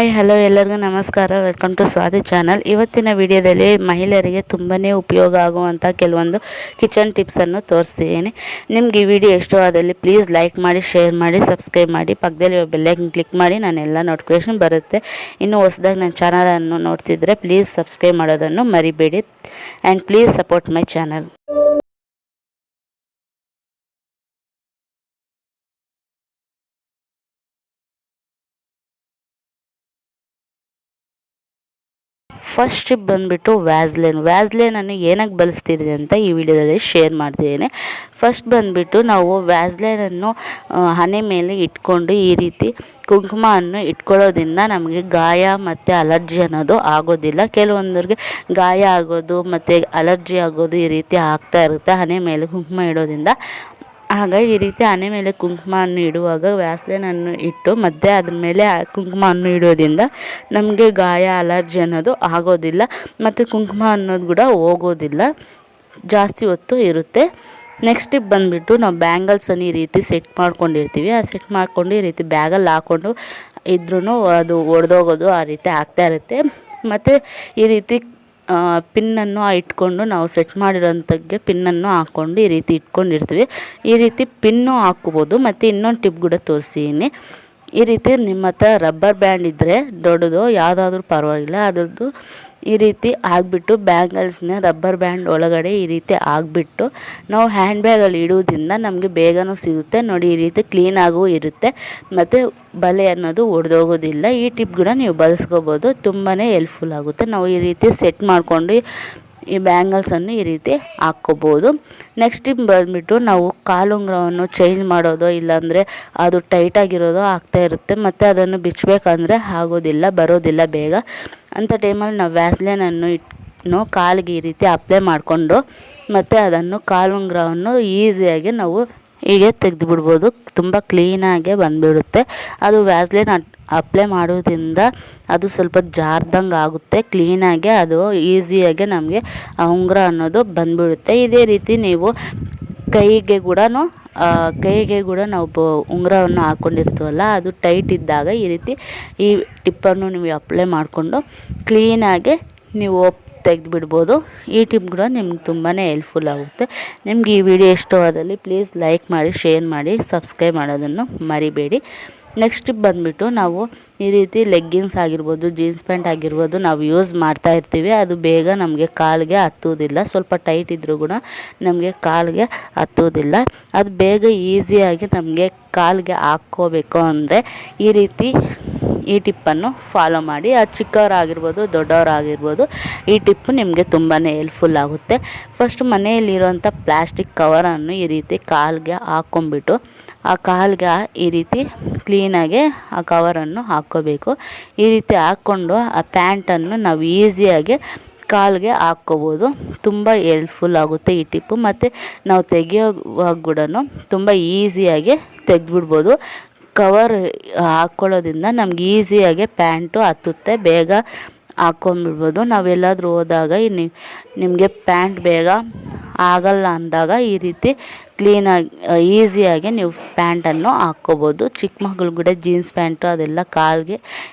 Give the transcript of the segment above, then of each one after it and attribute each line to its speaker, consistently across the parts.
Speaker 1: Hi hello ಎಲ್ಲರಿಗೂ ನಮಸ್ಕಾರ. Welcome to Swathi channel. ಇವತ್ತಿನ ವಿಡಿಯೋದಲ್ಲಿ ಮಹಿಳೆಯರಿಗೆ ತುಂಬಾ ಉಪಯೋಗ ಆಗುವಂಥ ಕೆಲವೊಂದು ಕಿಚನ್ ಟಿಪ್ಸನ್ನು ತೋರಿಸ್ತಿದ್ದೀನಿ. ನಿಮ್ಗೆ ಈ ವಿಡಿಯೋ ಇಷ್ಟವಾದಲ್ಲಿ ಪ್ಲೀಸ್ ಲೈಕ್ ಮಾಡಿ, ಶೇರ್ ಮಾಡಿ, ಸಬ್ಸ್ಕ್ರೈಬ್ ಮಾಡಿ, ಪಕ್ಕದಲ್ಲಿ ಬೆಲ್ಲೈಕನ್ ಕ್ಲಿಕ್ ಮಾಡಿ ನಾನೆಲ್ಲ ನೋಟಿಫಿಕೇಷನ್ ಬರುತ್ತೆ. ಇನ್ನು ಹೊಸದಾಗಿ ನನ್ನ ಚಾನಲನ್ನು ನೋಡ್ತಿದ್ರೆ ಪ್ಲೀಸ್ ಸಬ್ಸ್ಕ್ರೈಬ್ ಮಾಡೋದನ್ನು ಮರಿಬೇಡಿ and please support my channel. First tip ಬಂದುಬಿಟ್ಟು ವ್ಯಾಸ್ಲೈನನ್ನು ಏನಕ್ಕೆ ಬಳಸ್ತಿದ್ದೀನಿ ಅಂತ ಈ ವಿಡಿಯೋದಲ್ಲಿ ಶೇರ್ ಮಾಡ್ತಿದ್ದೀನಿ. ಫಸ್ಟ್ ಬಂದುಬಿಟ್ಟು ನಾವು ವ್ಯಾಸ್ಲೈನನ್ನು ಹಣೆ ಮೇಲೆ ಇಟ್ಕೊಂಡು ಈ ರೀತಿ ಕುಂಕುಮವನ್ನು ಇಟ್ಕೊಳ್ಳೋದ್ರಿಂದ ನಮಗೆ ಗಾಯ ಮತ್ತು ಅಲರ್ಜಿ ಅನ್ನೋದು ಆಗೋದಿಲ್ಲ. ಕೆಲವೊಂದರಿಗೆ ಗಾಯ ಆಗೋದು ಮತ್ತು ಅಲರ್ಜಿ ಆಗೋದು ಈ ರೀತಿ ಆಗ್ತಾ ಇರುತ್ತೆ ಹಣೆ ಮೇಲೆ ಕುಂಕುಮ ಇಡೋದ್ರಿಂದ. ಆಗ ಈ ರೀತಿ ಹಣೆ ಮೇಲೆ ಕುಂಕುಮವನ್ನು ಇಡುವಾಗ ವ್ಯಾಸ್ಲೈನನ್ನು ಇಟ್ಟು ಮತ್ತೆ ಅದ್ರ ಮೇಲೆ ಕುಂಕುಮವನ್ನು ಇಡೋದ್ರಿಂದ ನಮಗೆ ಗಾಯ ಅಲರ್ಜಿ ಅನ್ನೋದು ಆಗೋದಿಲ್ಲ ಮತ್ತು ಕುಂಕುಮ ಅನ್ನೋದು ಕೂಡ ಹೋಗೋದಿಲ್ಲ, ಜಾಸ್ತಿ ಹೊತ್ತು ಇರುತ್ತೆ. ನೆಕ್ಸ್ಟ್ ಟಿಪ್ ಬಂದುಬಿಟ್ಟು ನಾವು ಬ್ಯಾಂಗಲ್ಸನ್ನು ಈ ರೀತಿ ಸೆಟ್ ಮಾಡ್ಕೊಂಡಿರ್ತೀವಿ. ಆ ಸೆಟ್ ಮಾಡ್ಕೊಂಡು ಈ ರೀತಿ ಬ್ಯಾಗಲ್ಲಿ ಹಾಕ್ಕೊಂಡು ಇದ್ರೂ ಅದು ಒಡೆದೋಗೋದು ಆ ರೀತಿ ಆಗ್ತಾ ಇರುತ್ತೆ. ಮತ್ತು ಈ ರೀತಿ ಪಿನ್ನನ್ನು ಇಟ್ಕೊಂಡು ನಾವು ಸೆಟ್ ಮಾಡಿರೋಂಥಕ್ಕೆ ಪಿನ್ನನ್ನು ಹಾಕ್ಕೊಂಡು ಈ ರೀತಿ ಇಟ್ಕೊಂಡಿರ್ತೀವಿ. ಈ ರೀತಿ ಪಿನ್ನು ಹಾಕ್ಕೋಬೋದು. ಮತ್ತು ಇನ್ನೊಂದು ಟಿಪ್ ಕೂಡ ತೋರಿಸ್ತೀನಿ. ಈ ರೀತಿ ನಿಮ್ಮ ಹತ್ರ ರಬ್ಬರ್ ಬ್ಯಾಂಡ್ ಇದ್ದರೆ ದೊಡ್ಡದು ಯಾವುದಾದ್ರೂ ಪರವಾಗಿಲ್ಲ, ಅದ್ರದ್ದು ಈ ರೀತಿ ಆಗಿಬಿಟ್ಟು ಬ್ಯಾಂಗಲ್ಸ್ನ ರಬ್ಬರ್ ಬ್ಯಾಂಡ್ ಒಳಗಡೆ ಈ ರೀತಿ ಆಗಿಬಿಟ್ಟು ನಾವು ಹ್ಯಾಂಡ್ ಬ್ಯಾಗಲ್ಲಿ ಇಡೋದ್ರಿಂದ ನಮಗೆ ಬೇಗನೂ ಸಿಗುತ್ತೆ. ನೋಡಿ, ಈ ರೀತಿ ಕ್ಲೀನಾಗೂ ಇರುತ್ತೆ ಮತ್ತು ಬಲೆ ಅನ್ನೋದು ಒಡೆದೋಗೋದಿಲ್ಲ. ಈ ಟಿಪ್ ಕೂಡ ನೀವು ಬಳಸ್ಕೋಬೋದು, ತುಂಬಾ ಹೆಲ್ಪ್ಫುಲ್ ಆಗುತ್ತೆ. ನಾವು ಈ ರೀತಿ ಸೆಟ್ ಮಾಡಿಕೊಂಡು ಈ ಬ್ಯಾಂಗಲ್ಸನ್ನು ಈ ರೀತಿ ಹಾಕ್ಕೋಬೋದು. ನೆಕ್ಸ್ಟ್ ಟಿಪ್ ಬಂದುಬಿಟ್ಟು ನಾವು ಕಾಲುಂಗುರವನ್ನು ಚೇಂಜ್ ಮಾಡೋದು, ಇಲ್ಲಾಂದರೆ ಅದು ಟೈಟಾಗಿರೋದು ಆಗ್ತಾ ಇರುತ್ತೆ ಮತ್ತು ಅದನ್ನು ಬಿಚ್ಚಬೇಕಂದ್ರೆ ಆಗೋದಿಲ್ಲ, ಬರೋದಿಲ್ಲ ಬೇಗ. ಅಂಥ ಟೈಮಲ್ಲಿ ನಾವು ವ್ಯಾಸ್ಲೈನನ್ನು ಕಾಲಿಗೆ ಈ ರೀತಿ ಅಪ್ಲೈ ಮಾಡಿಕೊಂಡು ಮತ್ತು ಅದನ್ನು ಕಾಲುಂಗುರವನ್ನು ಈಸಿಯಾಗಿ ನಾವು ಹೀಗೆ ತೆಗೆದುಬಿಡ್ಬೋದು. ತುಂಬ ಕ್ಲೀನಾಗೆ ಬಂದುಬಿಡುತ್ತೆ. ಅದು ವ್ಯಾಸ್ಲೈನ್ ಅಪ್ಲೈ ಮಾಡೋದ್ರಿಂದ ಅದು ಸ್ವಲ್ಪ ಜಾರ್ದಂಗೆ ಆಗುತ್ತೆ. ಕ್ಲೀನಾಗೆ ಅದು ಈಸಿಯಾಗೆ ನಮಗೆ ಉಂಗುರ ಅನ್ನೋದು ಬಂದುಬಿಡುತ್ತೆ. ಇದೇ ರೀತಿ ನೀವು ಕೈಗೆ ಕೂಡ ನಾವು ಉಂಗುರವನ್ನು ಹಾಕ್ಕೊಂಡಿರ್ತೀವಲ್ಲ, ಅದು ಟೈಟ್ ಇದ್ದಾಗ ಈ ರೀತಿ ಈ ಟಿಪ್ಪನ್ನು ನೀವು ಅಪ್ಲೈ ಮಾಡಿಕೊಂಡು ಕ್ಲೀನಾಗೆ ನೀವು ತೆಗೆದುಬಿಡ್ಬೋದು. ಈ ಟಿಪ್ ಕೂಡ ನಿಮ್ಗೆ ತುಂಬಾ ಹೆಲ್ಪ್ಫುಲ್ ಆಗುತ್ತೆ. ನಿಮ್ಗೆ ಈ ವಿಡಿಯೋ ಇಷ್ಟವಾದಲ್ಲಿ ಪ್ಲೀಸ್ ಲೈಕ್ ಮಾಡಿ, ಶೇರ್ ಮಾಡಿ, ಸಬ್ಸ್ಕ್ರೈಬ್ ಮಾಡೋದನ್ನು ಮರಿಬೇಡಿ. ನೆಕ್ಸ್ಟ್ ಟಿಪ್ ಬಂದುಬಿಟ್ಟು ನಾವು ಈ ರೀತಿ ಲೆಗ್ಗಿನ್ಸ್ ಆಗಿರ್ಬೋದು, ಜೀನ್ಸ್ ಪ್ಯಾಂಟ್ ಆಗಿರ್ಬೋದು ನಾವು ಯೂಸ್ ಮಾಡ್ತಾ ಇರ್ತೀವಿ. ಅದು ಬೇಗ ನಮಗೆ ಕಾಲಿಗೆ ಹತ್ತೋದಿಲ್ಲ. ಸ್ವಲ್ಪ ಟೈಟ್ ಇದ್ದರೂ ಕೂಡ ನಮಗೆ ಕಾಲಿಗೆ ಹತ್ತೋದಿಲ್ಲ. ಅದು ಬೇಗ ಈಸಿಯಾಗಿ ನಮಗೆ ಕಾಲಿಗೆ ಹಾಕ್ಕೋಬೇಕು ಅಂದರೆ ಈ ಟಿಪ್ಪನ್ನು ಫಾಲೋ ಮಾಡಿ. ಅದು ಚಿಕ್ಕವರಾಗಿರ್ಬೋದು, ದೊಡ್ಡವರಾಗಿರ್ಬೋದು, ಈ ಟಿಪ್ಪು ನಿಮಗೆ ತುಂಬಾ ಹೆಲ್ಪ್ಫುಲ್ ಆಗುತ್ತೆ. ಫಸ್ಟ್ ಮನೆಯಲ್ಲಿರುವಂಥ ಪ್ಲಾಸ್ಟಿಕ್ ಕವರನ್ನು ಈ ರೀತಿ ಕಾಲಿಗೆ ಹಾಕ್ಕೊಂಬಿಟ್ಟು ಆ ಕಾಲಿಗೆ ಈ ರೀತಿ ಕ್ಲೀನಾಗೆ ಆ ಕವರನ್ನು ಹಾಕ್ಕೋಬೇಕು. ಈ ರೀತಿ ಹಾಕ್ಕೊಂಡು ಆ ಪ್ಯಾಂಟನ್ನು ನಾವು ಈಸಿಯಾಗಿ ಕಾಲಿಗೆ ಹಾಕ್ಕೋಬೋದು. ತುಂಬ ಹೆಲ್ಪ್ಫುಲ್ ಆಗುತ್ತೆ ಈ ಟಿಪ್ಪು. ಮತ್ತು ನಾವು ತೆಗಿಯೋವಾಗ ಕೂಡ ತುಂಬ ಈಸಿಯಾಗಿ ತೆಗೆದುಬಿಡ್ಬೋದು. ಕವರ್ ಹಾಕ್ಕೊಳ್ಳೋದ್ರಿಂದ ನಮ್ಗೆ ಈಸಿಯಾಗಿ ಪ್ಯಾಂಟು ಹತ್ತುತ್ತೆ, ಬೇಗ ಹಾಕ್ಕೊಂಬಿಡ್ಬೋದು. ನಾವೆಲ್ಲಾದರೂ ಹೋದಾಗ ನಿಮಗೆ ಪ್ಯಾಂಟ್ ಬೇಗ ಆಗಲ್ಲ ಅಂದಾಗ ಈ ರೀತಿ ಕ್ಲೀನಾಗಿ ಈಸಿಯಾಗಿ ನೀವು ಪ್ಯಾಂಟನ್ನು ಹಾಕ್ಕೋಬೋದು. ಚಿಕ್ಕ ಮಕ್ಕಳು ಕೂಡ ಜೀನ್ಸ್ ಪ್ಯಾಂಟು ಅದೆಲ್ಲ ಕಾಲಿಗೆ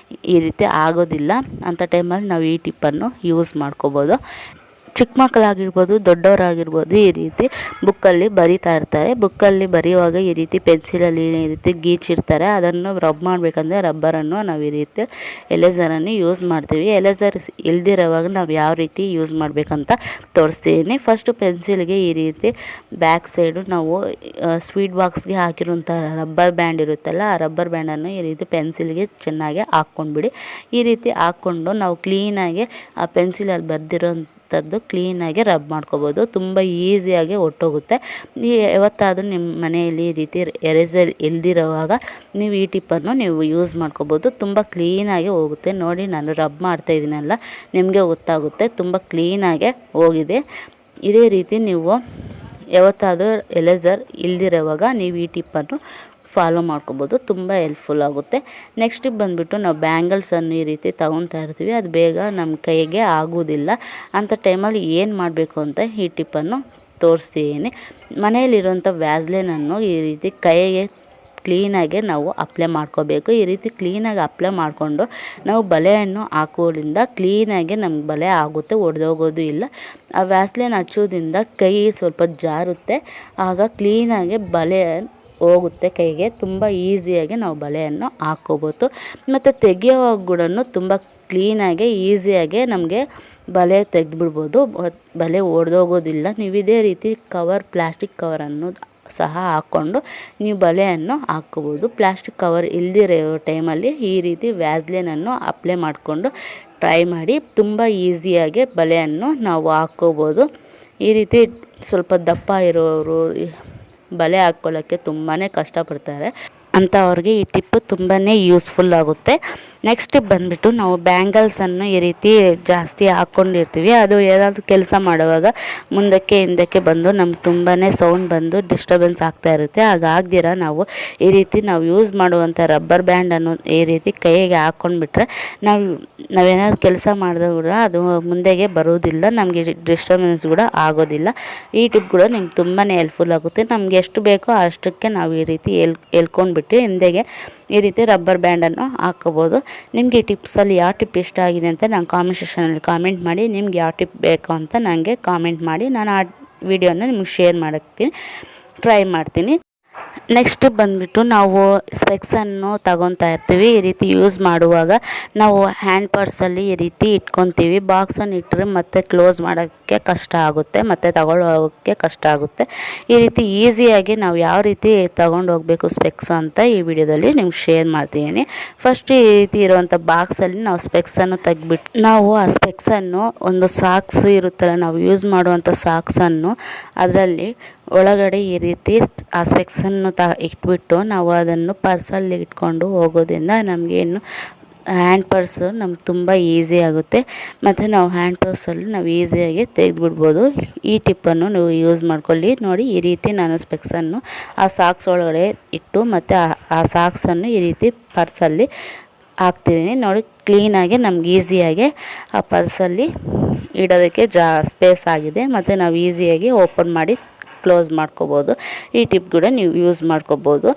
Speaker 1: ಈ ರೀತಿ ಆಗೋದಿಲ್ಲ. ಅಂಥ ಟೈಮಲ್ಲಿ ನಾವು ಈ ಟಿಪ್ಪನ್ನು ಯೂಸ್ ಮಾಡ್ಕೋಬೋದು. ಚಿಕ್ಕ ಮಕ್ಕಳಾಗಿರ್ಬೋದು, ದೊಡ್ಡವರಾಗಿರ್ಬೋದು, ಈ ರೀತಿ ಬುಕ್ಕಲ್ಲಿ ಬರಿತಾ ಇರ್ತಾರೆ. ಬುಕ್ಕಲ್ಲಿ ಬರೆಯುವಾಗ ಈ ರೀತಿ ಪೆನ್ಸಿಲಲ್ಲಿ ಈ ರೀತಿ ಗೀಚಿರ್ತಾರೆ. ಅದನ್ನು ರಬ್ ಮಾಡಬೇಕಂದ್ರೆ ರಬ್ಬರನ್ನು ನಾವು ಈ ರೀತಿ ಎಲೇಸರನ್ನು ಯೂಸ್ ಮಾಡ್ತೀವಿ. ಎಲೇಸರ್ ಇಲ್ದಿರೋವಾಗ ನಾವು ಯಾವ ರೀತಿ ಯೂಸ್ ಮಾಡಬೇಕಂತ ತೋರಿಸ್ತೀನಿ. ಫಸ್ಟು ಪೆನ್ಸಿಲ್ಗೆ ಈ ರೀತಿ ಬ್ಯಾಕ್ ಸೈಡು ನಾವು ಸ್ವೀಟ್ ಬಾಕ್ಸ್ಗೆ ಹಾಕಿರೋಂಥ ರಬ್ಬರ್ ಬ್ಯಾಂಡ್ ಇರುತ್ತಲ್ಲ, ಆ ರಬ್ಬರ್ ಬ್ಯಾಂಡನ್ನು ಈ ರೀತಿ ಪೆನ್ಸಿಲ್ಗೆ ಚೆನ್ನಾಗಿ ಹಾಕ್ಕೊಂಡ್ಬಿಡಿ. ಈ ರೀತಿ ಹಾಕ್ಕೊಂಡು ನಾವು ಕ್ಲೀನಾಗಿ ಆ ಪೆನ್ಸಿಲಲ್ಲಿ ಬರೆದಿರೋಂಥದ್ದು ಕ್ಲೀನಾಗಿ ರಬ್ ಮಾಡ್ಕೋಬೋದು. ತುಂಬ ಈಸಿಯಾಗಿ ಹೊಟ್ಟೋಗುತ್ತೆ. ಯಾವತ್ತಾದರೂ ನಿಮ್ಮ ಮನೆಯಲ್ಲಿ ಈ ರೀತಿ ಎರೇಸರ್ ಇಲ್ದಿರೋವಾಗ ನೀವು ಈ ಟಿಪ್ಪನ್ನು ನೀವು ಯೂಸ್ ಮಾಡ್ಕೋಬೋದು. ತುಂಬ ಕ್ಲೀನಾಗಿ ಹೋಗುತ್ತೆ. ನೋಡಿ, ನಾನು ರಬ್ ಮಾಡ್ತಾಯಿದ್ದೀನಲ್ಲ, ನಿಮಗೆ ಗೊತ್ತಾಗುತ್ತೆ ತುಂಬ ಕ್ಲೀನಾಗೆ ಹೋಗಿದೆ. ಇದೇ ರೀತಿ ನೀವು ಯಾವತ್ತಾದರೂ ಎರೇಸರ್ ಇಲ್ದಿರೋವಾಗ ನೀವು ಈ ಟಿಪ್ಪನ್ನು ಫಾಲೋ ಮಾಡ್ಕೋಬೋದು. ತುಂಬ ಹೆಲ್ಪ್ಫುಲ್ ಆಗುತ್ತೆ. ನೆಕ್ಸ್ಟ್ ಬಂದುಬಿಟ್ಟು ನಾವು ಬ್ಯಾಂಗಲ್ಸನ್ನು ಈ ರೀತಿ ತೊಗೊತಾ ಇರ್ತೀವಿ. ಅದು ಬೇಗ ನಮ್ಮ ಕೈಗೆ ಆಗೋದಿಲ್ಲ. ಅಂಥ ಟೈಮಲ್ಲಿ ಏನು ಮಾಡಬೇಕು ಅಂತ ಈ ಟಿಪ್ಪನ್ನು ತೋರಿಸ್ತೀನಿ. ಮನೆಯಲ್ಲಿರುವಂಥ ವ್ಯಾಸ್ಲೈನನ್ನು ಈ ರೀತಿ ಕೈಗೆ ಕ್ಲೀನಾಗೆ ನಾವು ಅಪ್ಲೈ ಮಾಡ್ಕೋಬೇಕು. ಈ ರೀತಿ ಕ್ಲೀನಾಗಿ ಅಪ್ಲೈ ಮಾಡಿಕೊಂಡು ನಾವು ಬಲೆಯನ್ನು ಹಾಕೋದ್ರಿಂದ ಕ್ಲೀನಾಗಿ ನಮ್ಗೆ ಬಲೆ ಆಗುತ್ತೆ, ಒಡೆದೋಗೋದು ಇಲ್ಲ. ಆ ವ್ಯಾಸ್ಲಿನ್ ಹಚ್ಚೋದ್ರಿಂದ ಕೈ ಸ್ವಲ್ಪ ಜಾರುತ್ತೆ, ಆಗ ಕ್ಲೀನಾಗಿ ಬಲೆ ಹೋಗುತ್ತೆ ಕೈಗೆ. ತುಂಬ ಈಸಿಯಾಗಿ ನಾವು ಬಲೆಯನ್ನು ಹಾಕ್ಕೋಬೋದು. ಮತ್ತು ತೆಗೆಯೋವಾಗ ಕೂಡ ತುಂಬ ಕ್ಲೀನಾಗಿ ಈಸಿಯಾಗಿ ನಮಗೆ ಬಲೆ ತೆಗೆದುಬಿಡ್ಬೋದು, ಬಲೆ ಒಡೆದೋಗೋದಿಲ್ಲ. ನೀವು ಇದೇ ರೀತಿ ಪ್ಲಾಸ್ಟಿಕ್ ಕವರನ್ನು ಸಹ ಹಾಕ್ಕೊಂಡು ನೀವು ಬಲೆಯನ್ನು ಹಾಕ್ಕೋಬೋದು. ಪ್ಲಾಸ್ಟಿಕ್ ಕವರ್ ಇಲ್ದಿರೋ ಟೈಮಲ್ಲಿ ಈ ರೀತಿ ವ್ಯಾಸ್ಲಿನನ್ನು ಅಪ್ಲೈ ಮಾಡಿಕೊಂಡು ಟ್ರೈ ಮಾಡಿ. ತುಂಬ ಈಸಿಯಾಗಿ ಬಲೆಯನ್ನು ನಾವು ಹಾಕ್ಕೋಬೋದು. ಈ ರೀತಿ ಸ್ವಲ್ಪ ದಪ್ಪ ಇರೋರು ಬಲೆ ಹಾಕ್ಕೊಳ್ಳೋಕ್ಕೆ ತುಂಬಾ ಕಷ್ಟಪಡ್ತಾರೆ, ಅಂಥವ್ರಿಗೆ ಈ ಟಿಪ್ಪು ತುಂಬಾ ಯೂಸ್ಫುಲ್ ಆಗುತ್ತೆ. ನೆಕ್ಸ್ಟ್ ಟಿಪ್ ಬಂದುಬಿಟ್ಟು, ನಾವು ಬ್ಯಾಂಗಲ್ಸನ್ನು ಈ ರೀತಿ ಜಾಸ್ತಿ ಹಾಕ್ಕೊಂಡಿರ್ತೀವಿ. ಅದು ಏನಾದರೂ ಕೆಲಸ ಮಾಡುವಾಗ ಮುಂದಕ್ಕೆ ಹಿಂದಕ್ಕೆ ಬಂದು ನಮ್ಗೆ ತುಂಬಾ ಸೌಂಡ್ ಬಂದು ಡಿಸ್ಟರ್ಬೆನ್ಸ್ ಆಗ್ತಾ ಇರುತ್ತೆ. ಹಾಗಾಗ್ದಿರ ನಾವು ಈ ರೀತಿ ನಾವು ಯೂಸ್ ಮಾಡುವಂಥ ರಬ್ಬರ್ ಬ್ಯಾಂಡನ್ನು ಈ ರೀತಿ ಕೈಗೆ ಹಾಕ್ಕೊಂಡ್ಬಿಟ್ರೆ ನಾವೇನಾದ್ರು ಕೆಲಸ ಮಾಡಿದಾಗ ಕೂಡ ಅದು ಮುಂದೆಗೆ ಬರೋದಿಲ್ಲ, ನಮಗೆ ಡಿಸ್ಟರ್ಬೆನ್ಸ್ ಕೂಡ ಆಗೋದಿಲ್ಲ. ಈ ಟಿಪ್ ಕೂಡ ನಿಮ್ಗೆ ತುಂಬಾ ಹೆಲ್ಪ್ಫುಲ್ ಆಗುತ್ತೆ. ನಮ್ಗೆ ಎಷ್ಟು ಬೇಕೋ ಅಷ್ಟಕ್ಕೆ ನಾವು ಈ ರೀತಿ ಎಳ್ಕೊಂಡ್ಬಿಟ್ಟು ಹಿಂದೆಗೆ ಈ ರೀತಿ ರಬ್ಬರ್ ಬ್ಯಾಂಡನ್ನು ಹಾಕ್ಕೋಬೋದು. ನಿಮಗೆ ಈ ಟಿಪ್ಸಲ್ಲಿ ಯಾವ ಟಿಪ್ ಇಷ್ಟ ಆಗಿದೆ ಅಂತ ನಂಗೆ ಕಾಮೆಂಟ್ ಸೆಕ್ಷನಲ್ಲಿ ಕಾಮೆಂಟ್ ಮಾಡಿ. ನಿಮ್ಗೆ ಯಾವ ಟಿಪ್ ಬೇಕು ಅಂತ ನನಗೆ ಕಾಮೆಂಟ್ ಮಾಡಿ, ನಾನು ಆ ವಿಡಿಯೋನ ನಿಮ್ಗೆ ಶೇರ್ ಮಾಡೋಕ್ತೀನಿ, ಟ್ರೈ ಮಾಡ್ತೀನಿ. ನೆಕ್ಸ್ಟ್ ಬಂದುಬಿಟ್ಟು, ನಾವು ಸ್ಪೆಕ್ಸನ್ನು ತಗೊತಾ ಇರ್ತೀವಿ. ಈ ರೀತಿ ಯೂಸ್ ಮಾಡುವಾಗ ನಾವು ಹ್ಯಾಂಡ್ ಪರ್ಸಲ್ಲಿ ಈ ರೀತಿ ಇಟ್ಕೊತೀವಿ. ಬಾಕ್ಸನ್ನು ಇಟ್ಟರೆ ಮತ್ತೆ ಕ್ಲೋಸ್ ಮಾಡೋಕ್ಕೆ ಕಷ್ಟ ಆಗುತ್ತೆ, ಮತ್ತು ತಗೊಳ್ಳೋಕ್ಕೆ ಕಷ್ಟ ಆಗುತ್ತೆ. ಈ ರೀತಿ ಈಸಿಯಾಗಿ ನಾವು ಯಾವ ರೀತಿ ತಗೊಂಡು ಹೋಗಬೇಕು ಸ್ಪೆಕ್ಸ್ ಅಂತ ಈ ವಿಡಿಯೋದಲ್ಲಿ ನಿಮ್ಗೆ ಶೇರ್ ಮಾಡ್ತಿದ್ದೀನಿ. ಫಸ್ಟ್ ಈ ರೀತಿ ಇರುವಂಥ ಬಾಕ್ಸಲ್ಲಿ ನಾವು ಸ್ಪೆಕ್ಸನ್ನು ತೆಗೆದ್ಬಿಟ್ಟು ನಾವು ಆ ಸ್ಪೆಕ್ಸನ್ನು ಒಂದು ಸಾಕ್ಸ್ ಇರುತ್ತಲ್ಲ, ನಾವು ಯೂಸ್ ಮಾಡುವಂಥ ಸಾಕ್ಸನ್ನು ಅದರಲ್ಲಿ ಒಳಗಡೆ ಈ ರೀತಿ ಆ ಸ್ಪೆಕ್ಸನ್ನು ಇಟ್ಬಿಟ್ಟು ನಾವು ಅದನ್ನು ಪರ್ಸಲ್ಲಿ ಇಟ್ಕೊಂಡು ಹೋಗೋದ್ರಿಂದ ನಮಗೇನು ಹ್ಯಾಂಡ್ ಪರ್ಸು ನಮ್ಗೆ ತುಂಬ ಈಸಿ ಆಗುತ್ತೆ. ಮತ್ತು ನಾವು ಹ್ಯಾಂಡ್ ಪರ್ಸಲ್ಲಿ ನಾವು ಈಸಿಯಾಗಿ ತೆಗೆದುಬಿಡ್ಬೋದು. ಈ ಟಿಪ್ಪನ್ನು ನೀವು ಯೂಸ್ ಮಾಡ್ಕೊಳ್ಳಿ. ನೋಡಿ, ಈ ರೀತಿ ನಾನು ಸ್ಪೆಕ್ಸನ್ನು ಆ ಸಾಕ್ಸ್ ಒಳಗಡೆ ಇಟ್ಟು ಮತ್ತು ಆ ಸಾಕ್ಸನ್ನು ಈ ರೀತಿ ಪರ್ಸಲ್ಲಿ ಹಾಕ್ತಿದ್ದೀನಿ. ನೋಡಿ, ಕ್ಲೀನಾಗಿ ನಮ್ಗೆ ಈಸಿಯಾಗಿ ಆ ಪರ್ಸಲ್ಲಿ ಇಡೋದಕ್ಕೆ ಸ್ಪೇಸ್ ಆಗಿದೆ, ಮತ್ತು ನಾವು ಈಸಿಯಾಗಿ ಓಪನ್ ಮಾಡಿ ಕ್ಲೋಸ್ ಮಾಡ್ಕೋಬೋದು. ಈ ಟಿಪ್ ಕೂಡ ನೀವು ಯೂಸ್ ಮಾಡ್ಕೋಬೋದು.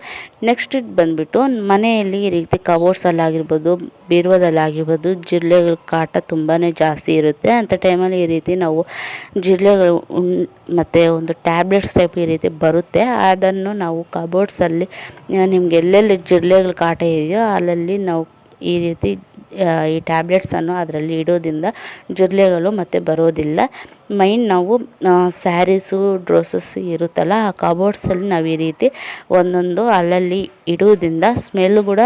Speaker 1: ನೆಕ್ಸ್ಟ್ ಬಂದುಬಿಟ್ಟು, ಮನೆಯಲ್ಲಿ ಈ ರೀತಿ ಕಬೋರ್ಡ್ಸಲ್ಲಾಗಿರ್ಬೋದು, ಬೀರುವದಲ್ಲಾಗಿರ್ಬೋದು ಜಿರಳೆಗಳ ಕಾಟ ತುಂಬಾ ಜಾಸ್ತಿ ಇರುತ್ತೆ. ಅಂಥ ಟೈಮಲ್ಲಿ ಈ ರೀತಿ ನಾವು ಜಿರಳೆಗಳು ಮತ್ತು ಒಂದು ಟ್ಯಾಬ್ಲೆಟ್ಸ್ ಟೈಪ್ ಈ ರೀತಿ ಬರುತ್ತೆ, ಅದನ್ನು ನಾವು ಕಬೋರ್ಡ್ಸಲ್ಲಿ ನಿಮ್ಗೆ ಎಲ್ಲೆಲ್ಲಿ ಜಿರಳೆಗಳ ಕಾಟ ಇದೆಯೋ ಅಲ್ಲಲ್ಲಿ ನಾವು ಈ ರೀತಿ ಈ ಟ್ಯಾಬ್ಲೆಟ್ಸನ್ನು ಅದರಲ್ಲಿ ಇಡೋದ್ರಿಂದ ಜಿರಳೆಗಳು ಮತ್ತು ಬರೋದಿಲ್ಲ. ಮೈನ್ ನಾವು ಸ್ಯಾರೀಸು ಡ್ರೆಸ್ಸಸ್ ಇರುತ್ತಲ್ಲ, ಆ ಕಬೋರ್ಡ್ಸಲ್ಲಿ ನಾವು ಈ ರೀತಿ ಒಂದೊಂದು ಅಲ್ಲಲ್ಲಿ ಇಡೋದ್ರಿಂದ ಸ್ಮೆಲ್ ಕೂಡ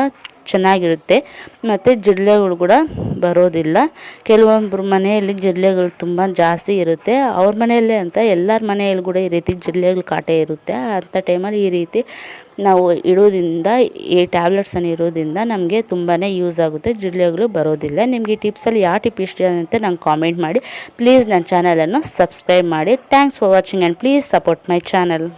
Speaker 1: ಚೆನ್ನಾಗಿರುತ್ತೆ, ಮತ್ತು ಜಿರಳೆಗಳು ಕೂಡ ಬರೋದಿಲ್ಲ. ಕೆಲವೊಬ್ಬರು ಮನೆಯಲ್ಲಿ ಜಿರಳೆಗಳು ತುಂಬ ಜಾಸ್ತಿ ಇರುತ್ತೆ, ಅವ್ರ ಮನೆಯಲ್ಲೇ ಅಂತ ಎಲ್ಲರ ಮನೆಯಲ್ಲಿ ಕೂಡ ಈ ರೀತಿ ಜಿರಳೆಗಳ ಕಾಟ ಇರುತ್ತೆ. ಅಂಥ ಟೈಮಲ್ಲಿ ಈ ರೀತಿ ನಾವು ಇಡೋದ್ರಿಂದ, ಈ ಟ್ಯಾಬ್ಲೆಟ್ಸನ್ನು ಇರೋದ್ರಿಂದ ನಮಗೆ ತುಂಬಾ ಯೂಸ್ ಆಗುತ್ತೆ, ಜಿರಳೆಗಳು ಬರೋದಿಲ್ಲ. ನಿಮಗೆ ಈ ಟಿಪ್ಸಲ್ಲಿ ಯಾವ ಟಿಪ್ ಇಷ್ಟ ಅಂತ ನಂಗೆ ಕಾಮೆಂಟ್ ಮಾಡಿ. ಪ್ಲೀಸ್ ನನ್ನ ಚಾನಲನ್ನು ಸಬ್ಸ್ಕ್ರೈಬ್ ಮಾಡಿ. Thanks for watching and please support my channel.